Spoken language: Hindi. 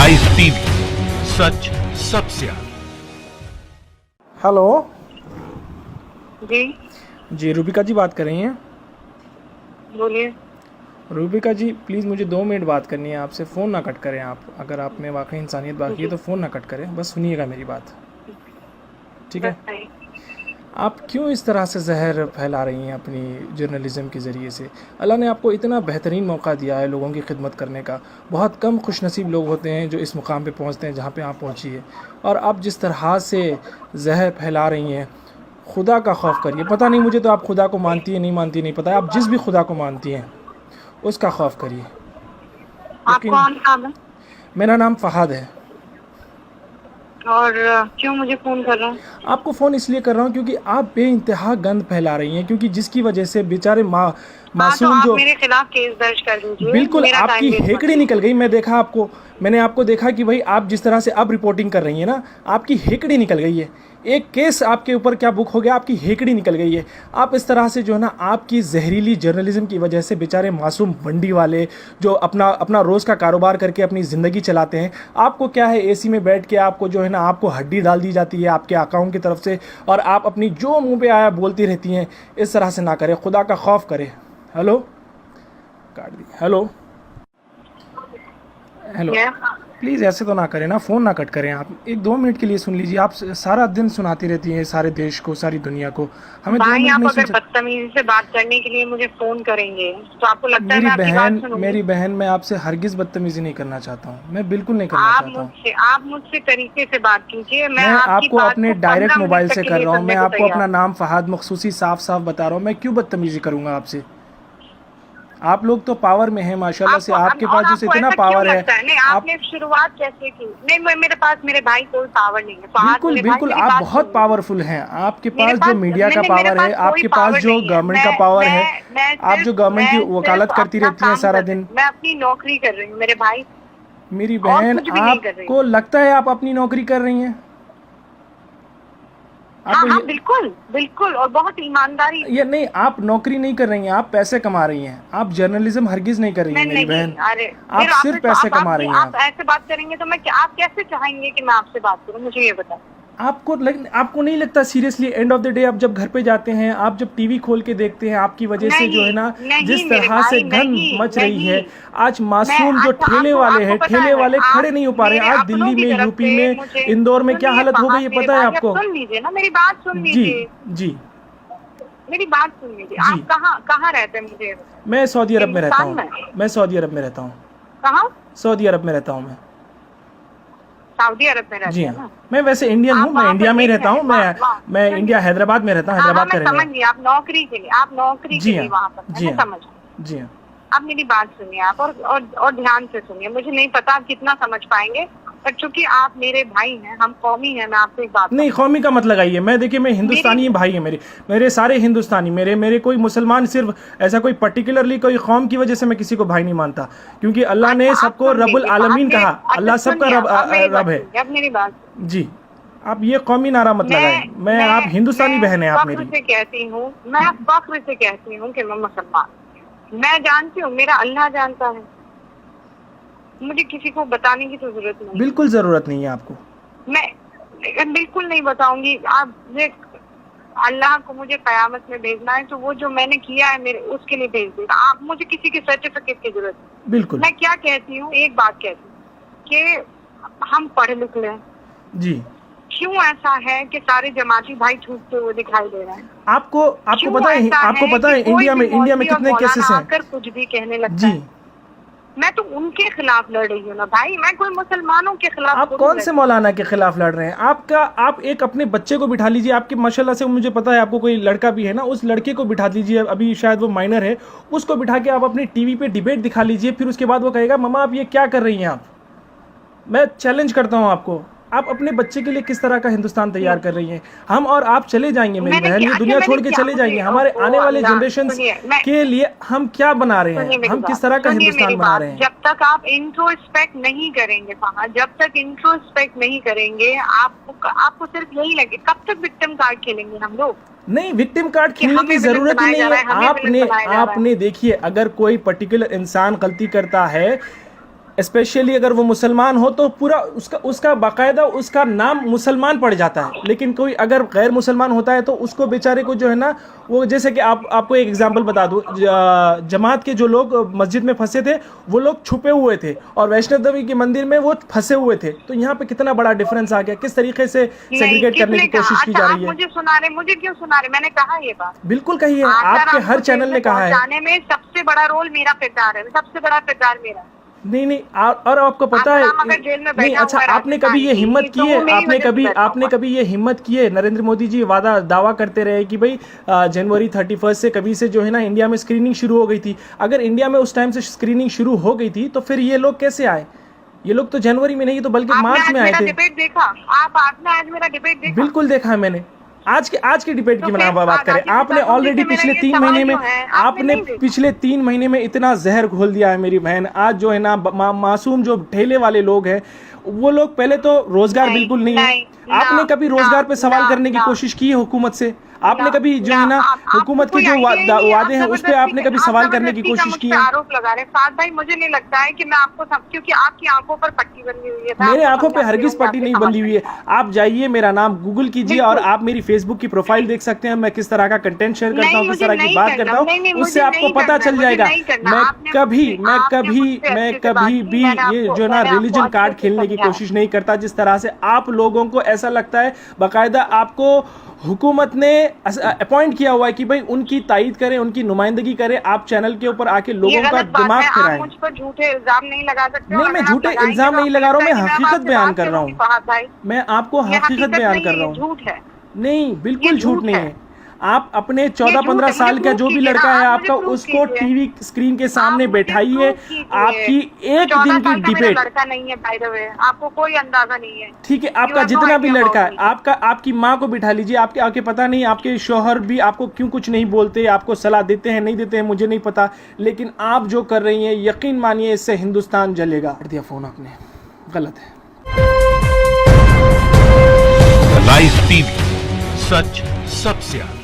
आइस टीवी, सच सबसे आगे। हेलो जी जी, रूबिका जी बात कर रही हैं। बोलिए। रूबिका जी प्लीज़ मुझे 2 मिनट बात करनी है आपसे। फ़ोन ना कट करें आप। अगर आप में वाकई इंसानियत बाकी है तो फ़ोन ना कट करें, बस सुनिएगा मेरी बात, ठीक है। बताइए। आप क्यों इस तरह से जहर फैला रही हैं अपनी जर्नलिज़म के ज़रिए से? अल्लाह ने आपको इतना बेहतरीन मौका दिया है लोगों की खिदमत करने का। बहुत कम खुशनसीब लोग होते हैं जो इस मुकाम पे पहुंचते हैं जहां पे आप पहुंची है। और आप जिस तरह से जहर फैला रही हैं, खुदा का खौफ करिए। पता नहीं मुझे तो आप खुदा को मानती है नहीं मानती नहीं पता है। आप जिस भी खुदा को मानती हैं उसका खौफ करिए। आप यकीन, कौन नाम है मेरा नाम फ़हाद है। और क्यों मुझे फोन कर रहे हैं? आपको फ़ोन इसलिए कर रहा हूँ क्योंकि आप बेइंतहा गंद फैला रही हैं, क्योंकि जिसकी वजह से बेचारे हाँ, तो मासूम आप जो मेरे खिलाफ केस दर्ज कर दीजिए। बिल्कुल मेरा आपकी टाइम वेस्ट मत हेकड़ी कीजिए। निकल गई। मैं देखा आपको, मैंने आपको देखा कि भाई आप जिस तरह से अब रिपोर्टिंग कर रही हैं ना, आपकी हेकड़ी निकल गई है। एक केस आपके ऊपर क्या बुक हो गया, आपकी हेकड़ी निकल गई है। आप इस तरह से जो है ना, आपकी जहरीली जर्नलिज्म की वजह से बेचारे मासूम मंडी वाले जो अपना अपना रोज़ का कारोबार करके अपनी ज़िंदगी चलाते हैं, आपको क्या है एसी में बैठ के आपको जो है ना, आपको हड्डी डाल दी जाती है आपके अकाउंट की तरफ से, और आप अपनी जो मुंह पे आया बोलती रहती हैं। इस तरह से ना करें, खुदा का खौफ करें। हेलो, काट दी। हेलो हेलो, क्या? प्लीज़ ऐसे तो ना करें ना, फ़ोन ना कट करें आप। 1-2 मिनट के लिए सुन लीजिए। आप सारा दिन सुनाती रहती हैं सारे देश को, सारी दुनिया को, हमें 2 भाई, मिनट आप नहीं सुन अगर सकते? बदतमीजी से बात करने के लिए मुझे फोन करेंगे तो आपको लगता है मेरी मैं आपकी बात बहन, सुनूंगी? मेरी बहन, मैं आपसे हरगिज़ बदतमीज़ी नहीं करना चाहता हूँ। मैं बिल्कुल नहीं करना चाहता हूँ। आप मुझसे तरीके से बात कीजिए। मैं मैं आपकी आपको बात अपने को डायरेक्ट 15 मोबाइल मिनट तक से के कर लिए रहा हूँ। सुनने मैं को आपको अपना तैयार हूँ। नाम फ़हाद मखसूसी साफ साफ बता रहा हूँ। मैं क्यों बदतमीज़ी करूँगा आपसे? आप लोग तो पावर में हैं माशाल्लाह से। आपके पास जो आपको इतना ऐसा क्यों पावर है, लगता है? नहीं, आप आपने शुरुआत कैसे की? नहीं, मेरे पास मेरे भाई कोई पावर नहीं है। फहाद बिल्कुल मेरे भाई, बिल्कुल मेरी आप बात बहुत सुन लीजिए। पावरफुल हैं। आपके मेरे पास जो पास मीडिया का नहीं, मेरे पावर पास है, कोई आपके पास पावर जो नहीं है। गवर्नमेंट का पावर है, आप जो गवर्नमेंट की मैं वकालत सिर्फ करती अपना रहती हैं काम सारा कर रही दिन। हूँ। मैं अपनी नौकरी कर रही हूँ मेरे भाई, मेरी और बहन, कुछ भी नहीं कर रही हूँ। आपको लगता है आप अपनी नौकरी कर रही हैं? हाँ आपको हाँ, बिल्कुल बिल्कुल, और बहुत ईमानदारी ये से। नहीं, आप नौकरी नहीं कर रही हैं, आप पैसे कमा रही हैं। आप जर्नलिज्म हरगिज़ नहीं कर रही मैं हैं मेरी नहीं, बहन। अरे आप फिर सिर्फ पैसे कमा रही हैं। आप ऐसे बात करेंगे तो आप कैसे चाहेंगे कि मैं आपसे बात करूँ? मुझे ये बताओ। आपको नहीं लगता seriously, end of the day आप जब घर पे जाते हैं, आप जब टीवी खोल के देखते हैं, आपकी वजह से जो है ना, नहीं नहीं जिस मेरे तरह से भाई, गंद नहीं मच रही है। नहीं। आज मैं मासूम जो अच्छा, ठेले आपको वाले आपको हैं, पता ठेले है, वाले खड़े आप नहीं हो पा रहे मेरे हैं। आज अपनों दिल्ली की में, तरफ यूपी से में, मुझे इंदौर में क्या सुनिए। हालत हो गई है मेरे पता है भाई, आपको? अब सुन लीजिए ना, मेरी बात सुन जी लीजिए। जी मेरी बात सुन लीजिए। जी। आप कहाँ कहाँ रहते हैं मुझे? मैं सऊदी अरब में रहता हिंदुस्तान हूँ। में? मैं सऊदी अरब में रहता हूँ। कहाँ? सऊदी अरब में रहता हूँ मैं। सऊदी अरब में जी रहते हैं हाँ, ना? मैं वैसे इंडियन हूँ। आप मैं वहाँ पर इंडिया में ही नहीं रहता है। हूँ। मैं सुनिए। इंडिया हैदराबाद में रहता हूँ, हाँ हाँ, हैदराबाद का मैं रहने समझ वाला। गई। आप नौकरी के लिए, आप नौकरी के जी लिए हाँ, वहाँ पर हैं, जी मैं हाँ, समझ गई। जी हाँ। अब मेरी बात सुनिए आप, और ध्यान से सुनिए। मुझे नहीं पता आप कितना समझ पाएंगे, पर चूंकि आप मेरे भाई हैं, हम कौमी हैं, मैं आपसे एक बात नहीं, कहूँ। कौमी का मत लगाइए। मैं देखिए, मैं हिंदुस्तानी भाई है मेरे मेरे सारे हिंदुस्तानी। मेरे मेरे कोई मुसलमान, सिर्फ ऐसा कोई पर्टिकुलरली कोई कौम की वजह से मैं किसी को भाई नहीं मानता, क्योंकि अल्लाह ने अच्छा, आप सबको सुन रब्बुल लीजिए। आलमीन कहा। अल्लाह सबका सुनिए, रब अब मेरी बात रब है। सुनिए, अब मेरी बात सुनिए। जी, आप ये कौमी नारा मत लगाएं। आप हिंदुस्तानी बहन है आप फख्र मेरी। से कहती हूँ, मैं फख्र से कहती हूँ कि मैं मुसलमान। मैं जानती हूँ, मेरा अल्लाह जानता है। मुझे किसी को बताने की तो जरूरत नहीं। बिल्कुल ज़रूरत नहीं है आपको। मैं बिल्कुल नहीं बताऊंगी। आप अल्लाह को मुझे कयामत में भेजना है तो वो जो मैंने किया है मेरे उसके लिए भेज देगा। आप मुझे किसी के सर्टिफिकेट की जरूरत नहीं। बिल्कुल। मैं क्या कहती हूँ, एक बात कहती हूँ कि हम पढ़े लिख लें। जी, क्यों ऐसा है कि सारे जमाती भाई छूटते हुए दिखाई दे रहे हैं? आपको पता है, आपको पता है कि कोई इंडिया में भी कितने मौलाना केसेस हैं? आकर कुछ भी कहने लगता जी, है। मैं तो उनके खिलाफ लड़ रही हूँ ना भाई, मैं कोई मुसलमानों के खिलाफ आप थोड़ी कौन लड़ से रही मौलाना के खिलाफ लड़ रहे हैं? आप एक अपने बच्चे को बिठा लीजिए। आपके माशाल्लाह से मुझे पता है आपको कोई लड़का भी है ना, उस लड़के को बिठा लीजिए। अभी शायद वो माइनर है, उसको बिठा के आप अपनी टीवी पे डिबेट दिखा लीजिए। फिर उसके बाद वो कहेगा मम्मा आप ये क्या कर रही हैं आप। मैं चैलेंज करता हूँ आपको, आप अपने बच्चे के लिए किस तरह का हिंदुस्तान तैयार कर रही हैं? हम और आप चले जाएंगे मेरी मैंने बहन, ये क्या- दुनिया मैंने छोड़ के क्या- चले जाएंगे। मुझे- हमारे आने वाले अल्लाह, जनरेशन सुनिए, मैं- के लिए हम क्या बना रहे सुनिए हैं? मेरी हम बात, किस तरह का सुनिए हिंदुस्तान मेरी बना बात। रहे हैं? जब तक आप इंट्रोस्पेक्ट नहीं करेंगे वहाँ, जब तक इंट्रोस्पेक्ट नहीं करेंगे, आपको सिर्फ यही लगे। कब तक विक्टिम कार्ड खेलेंगे हम लोग? नहीं, विक्टिम कार्ड कि खेलने हमें की विलन जरूरत ही बनाया नहीं जा रहा है। है, हमें विलन बनाया जा रहा है। आपने देखिए, अगर कोई पर्टिकुलर इंसान गलती करता है, स्पेशली अगर वो मुसलमान हो तो पूरा उसका बाकायदा उसका नाम मुसलमान पड़ जाता है। लेकिन कोई अगर गैर मुसलमान होता है तो उसको बेचारे को जो है ना, वो जैसे कि आपको एक एग्जांपल बता दूं, जमात के जो लोग मस्जिद में फंसे थे वो लोग छुपे हुए थे और वैष्णो देवी के मंदिर में वो फंसे हुए थे। तो यहाँ पे कितना बड़ा डिफरेंस आ गया, किस तरीके से सेग्रीगेट करने की कोशिश की जा रही है। मुझे सुना रहे, मुझे क्यों सुना रहे? मैंने कहा ये बात बिल्कुल कही है, आपके हर चैनल ने कहा है। जाने में सबसे बड़ा रोल मेरा किरदार है, सबसे बड़ा किरदार मेरा। नहीं और आपको पता है नहीं, अच्छा आपने कभी ये हिम्मत की है, आपने कभी ये हिम्मत की है? नरेंद्र मोदी जी दावा करते रहे कि भाई जनवरी 31 से कभी से जो है ना इंडिया में स्क्रीनिंग शुरू हो गई थी। अगर इंडिया में उस टाइम से स्क्रीनिंग शुरू हो गई थी तो फिर ये लोग कैसे आए? ये लोग तो जनवरी में नहीं तो बल्कि मार्च में आए थे। डिबेट देखा आपने? आज मेरा डिबेट देखा? बिल्कुल देखा है मैंने। आज के डिबेट की बात करें, आपने ऑलरेडी पिछले 3 महीने में इतना जहर घोल दिया है मेरी बहन। आज जो है ना मासूम जो ठेले वाले लोग हैं वो लोग, पहले तो रोजगार बिल्कुल नहीं है। आपने कभी रोजगार पे सवाल करने की कोशिश की है हुकूमत से? आपने कभी जो है ना हुकूमत के जो वादे हैं उस पे आपने कभी सवाल करने की कोशिश की है? आरोप लगा रहे फाद भाई, मुझे नहीं लगता है कि मैं आपको क्योंकि आपकी आंखों पर पट्टी बंधी हुई है। मेरे आंखों पे हरगिज पट्टी नहीं बंधी हुई है। आप जाइए, मेरा नाम गूगल कीजिए और आप मेरी फेसबुक की प्रोफाइल देख सकते हैं। मैं किस तरह का कंटेंट शेयर करता हूँ, किस तरह की बात करता हूँ, उससे आपको पता चल जाएगा। मैं कभी भी ये जो ना रिलीजन कार्ड खेलने की कोशिश नहीं करता। जिस तरह से आप लोगों को ऐसा लगता है, बाकायदा आपको हुकूमत ने अपॉइंट किया हुआ है कि भाई उनकी तायीद करें, उनकी नुमाइंदगी करें, आप चैनल के ऊपर आके लोगों का दिमाग फिराएं। मुझ पर झूठे इल्जाम नहीं लगा सकते। नहीं, मैं झूठे इल्जाम नहीं लगा रहा हूँ, मैं हकीकत बयान कर रहा हूँ। मैं आपको हकीकत बयान कर रहा हूँ। झूठ है? नहीं, बिल्कुल झूठ नहीं है। आप अपने 14-15 साल का जो भी लड़का है आपका, उसको टीवी स्क्रीन के सामने बैठाइए। आपकी एक दिन की डिबेट, लड़का नहीं है बाय द वे, आपको कोई अंदाजा नहीं है। ठीक है, आपका जितना भी लड़का है, आपकी माँ को बिठा लीजिए। आपके पता नहीं आपके शौहर भी आपको क्यों कुछ नहीं बोलते, आपको सलाह देते हैं नहीं देते हैं मुझे नहीं पता, लेकिन आप जो कर रही हैं यकीन मानिए इससे हिंदुस्तान जलेगा। कर दिया फोन आपने, गलत है। राइज टीवी, सच सबसे आगे।